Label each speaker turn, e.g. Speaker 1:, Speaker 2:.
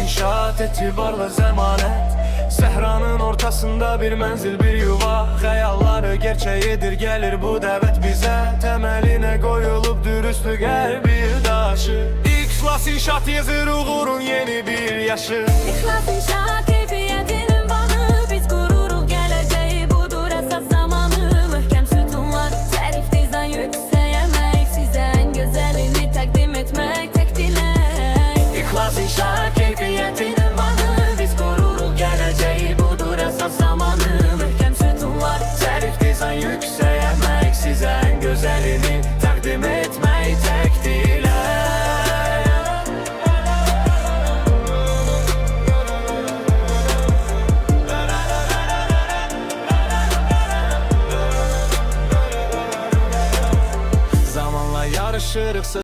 Speaker 1: inşaat etibarlı zemanet. Sehranın ortasında bir menzil, bir yuva. Hayalları gerçeğidir, gelir bu devlet bize. Temeline koyulup dürüstlük her bir taşı. İxlas inşaat yazır uğurun yeni bir yaşı.
Speaker 2: İxlas inşaat keyfiyetinin banı, biz gururun geleceği budur esas zamanı. Möhkem sütunlar, zərif dizayn, yüksək əmək, sizə en güzelini təqdim etmək tek dilək.
Speaker 1: İxlas inşaat keyfiyetinin banı, biz gururun geleceği budur esas zamanı.
Speaker 2: Möhkem sütunlar,
Speaker 1: Zərif dizayn, yüksək əmək, sizə en güzelini təqdim etmək tek dilək. Zamanla yarışırıq